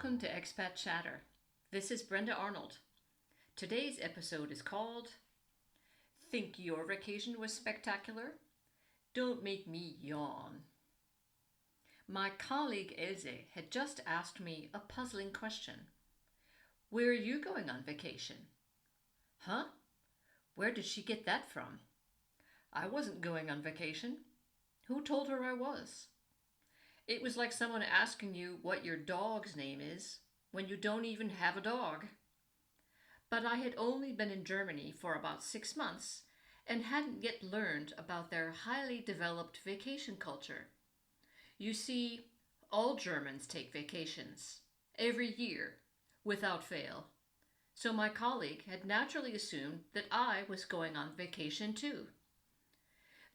Welcome to Expat Chatter. This is Brenda Arnold. Today's episode is called Think Your Vacation Was Spectacular? Don't Make Me Yawn. My colleague Else had just asked me a puzzling question. Where are you going on vacation? Huh? Where did she get that from? I wasn't going on vacation. Who told her I was? It was like someone asking you what your dog's name is when you don't even have a dog. But I had only been in Germany for about 6 months and hadn't yet learned about their highly developed vacation culture. You see, all Germans take vacations, every year, without fail. So my colleague had naturally assumed that I was going on vacation too.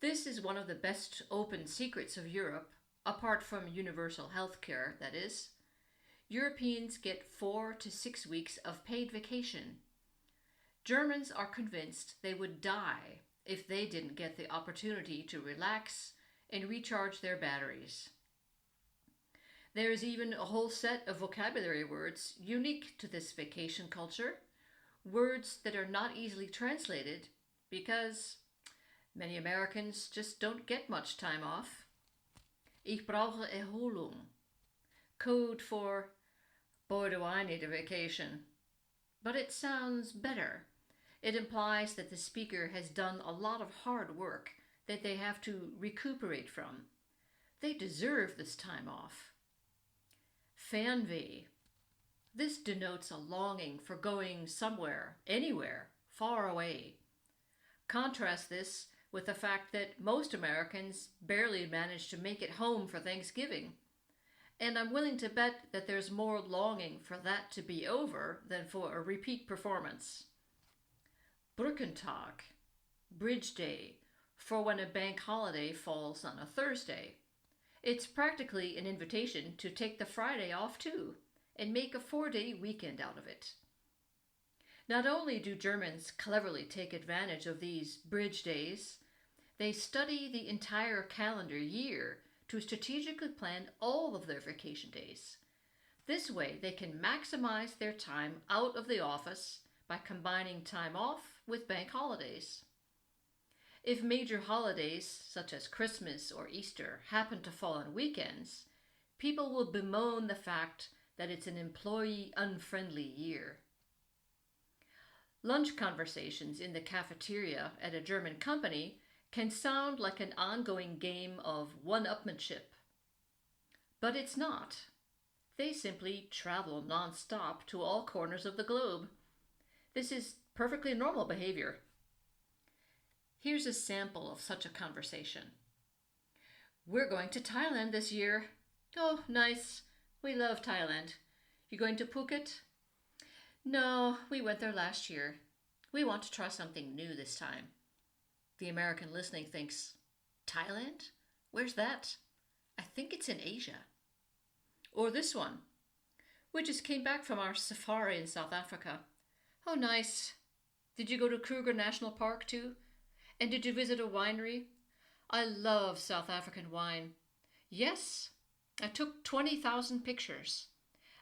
This is one of the best open secrets of Europe, apart from universal health care, that is. Europeans get 4 to 6 weeks of paid vacation. Germans are convinced they would die if they didn't get the opportunity to relax and recharge their batteries. There is even a whole set of vocabulary words unique to this vacation culture, words that are not easily translated because many Americans just don't get much time off. Ich brauche Erholung. Code for, boy do I need a vacation. But it sounds better. It implies that the speaker has done a lot of hard work that they have to recuperate from. They deserve this time off. Fernweh. This denotes a longing for going somewhere, anywhere, far away. Contrast this with the fact that most Americans barely manage to make it home for Thanksgiving. And I'm willing to bet that there's more longing for that to be over than for a repeat performance. Brückentag, Bridge Day, for when a bank holiday falls on a Thursday. It's practically an invitation to take the Friday off too, and make a 4-day weekend out of it. Not only do Germans cleverly take advantage of these bridge days, they study the entire calendar year to strategically plan all of their vacation days. This way, they can maximize their time out of the office by combining time off with bank holidays. If major holidays, such as Christmas or Easter, happen to fall on weekends, people will bemoan the fact that it's an employee-unfriendly year. Lunch conversations in the cafeteria at a German company can sound like an ongoing game of one-upmanship. But it's not. They simply travel non-stop to all corners of the globe. This is perfectly normal behavior. Here's a sample of such a conversation. We're going to Thailand this year. Oh, nice. We love Thailand. You going to Phuket? No, we went there last year. We want to try something new this time. The American listening thinks, Thailand? Where's that? I think it's in Asia. Or this one. We just came back from our safari in South Africa. Oh, nice. Did you go to Kruger National Park too? And did you visit a winery? I love South African wine. Yes, I took 20,000 pictures.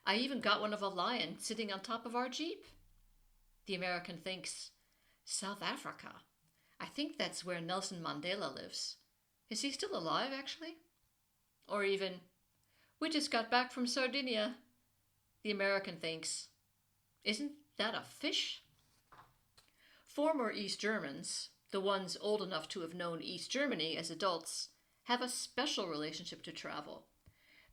I even got one of a lion sitting on top of our Jeep. The American thinks, South Africa? I think that's where Nelson Mandela lives. Is he still alive, actually? Or even, we just got back from Sardinia. The American thinks, isn't that a fish? Former East Germans, the ones old enough to have known East Germany as adults, have a special relationship to travel.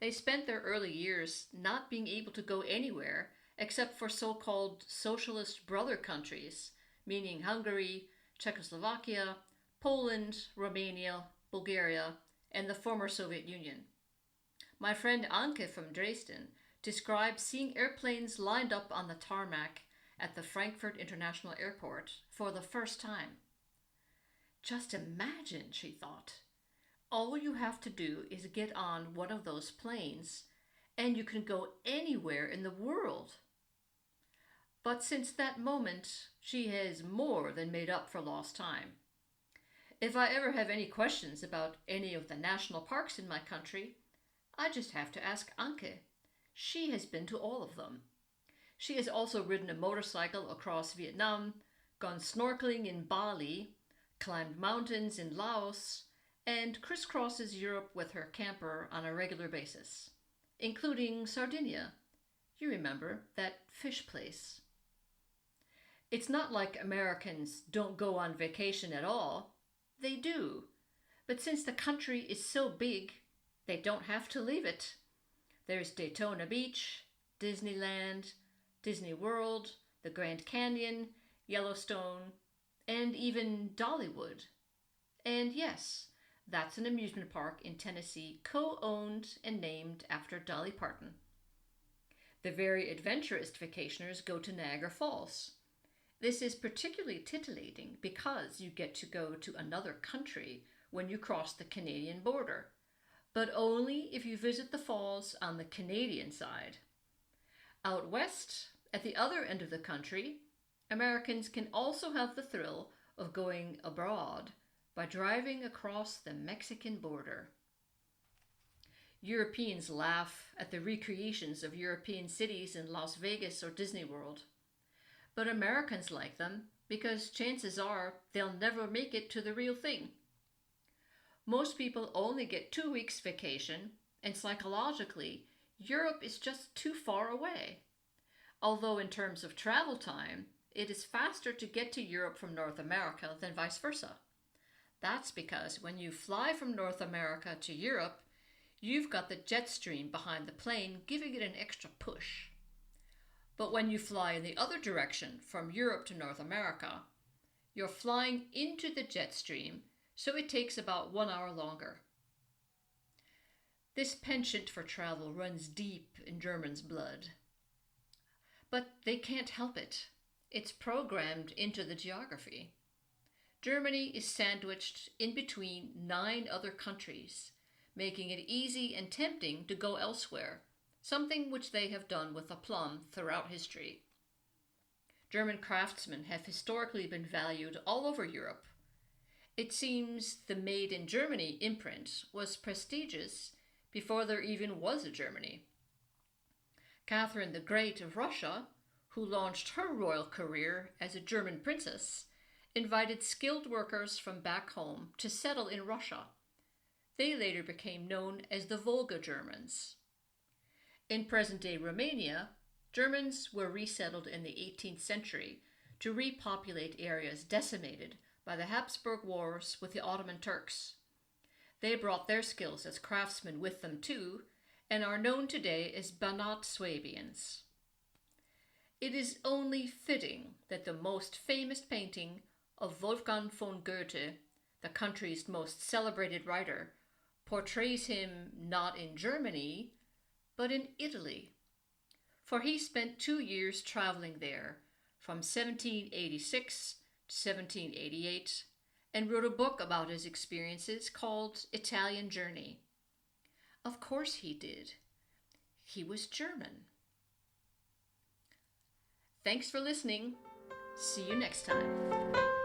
They spent their early years not being able to go anywhere except for so-called socialist brother countries, meaning Hungary, Czechoslovakia, Poland, Romania, Bulgaria, and the former Soviet Union. My friend Anke from Dresden described seeing airplanes lined up on the tarmac at the Frankfurt International Airport for the first time. Just imagine, she thought. All you have to do is get on one of those planes and you can go anywhere in the world. But since that moment, she has more than made up for lost time. If I ever have any questions about any of the national parks in my country, I just have to ask Anke. she has been to all of them. She has also ridden a motorcycle across Vietnam, gone snorkeling in Bali, climbed mountains in Laos, and crisscrosses Europe with her camper on a regular basis, including Sardinia. You remember, that fish place. It's not like Americans don't go on vacation at all. They do. But since the country is so big, they don't have to leave it. There's Daytona Beach, Disneyland, Disney World, the Grand Canyon, Yellowstone, and even Dollywood. And yes, that's an amusement park in Tennessee co-owned and named after Dolly Parton. The very adventurous vacationers go to Niagara Falls. This is particularly titillating because you get to go to another country when you cross the Canadian border, but only if you visit the falls on the Canadian side. Out west, at the other end of the country, Americans can also have the thrill of going abroad by driving across the Mexican border. Europeans laugh at the recreations of European cities in Las Vegas or Disney World. But Americans like them because chances are they'll never make it to the real thing. Most people only get 2 weeks vacation, and psychologically, Europe is just too far away. Although in terms of travel time, it is faster to get to Europe from North America than vice versa. That's because when you fly from North America to Europe, you've got the jet stream behind the plane giving it an extra push. But when you fly in the other direction from Europe to North America, you're flying into the jet stream, so it takes about 1 hour longer. This penchant for travel runs deep in Germans' blood. But they can't help it. It's programmed into the geography. Germany is sandwiched in between 9 other countries, making it easy and tempting to go elsewhere, something which they have done with aplomb throughout history. German craftsmen have historically been valued all over Europe. It seems the Made in Germany imprint was prestigious before there even was a Germany. Catherine the Great of Russia, who launched her royal career as a German princess, invited skilled workers from back home to settle in Russia. They later became known as the Volga Germans. In present-day Romania, Germans were resettled in the 18th century to repopulate areas decimated by the Habsburg Wars with the Ottoman Turks. They brought their skills as craftsmen with them too, and are known today as Banat Swabians. It is only fitting that the most famous painting of Wolfgang von Goethe, the country's most celebrated writer, portrays him not in Germany, but in Italy. For he spent 2 years traveling there, from 1786 to 1788, and wrote a book about his experiences called Italian Journey. Of course he did. He was German. Thanks for listening. See you next time.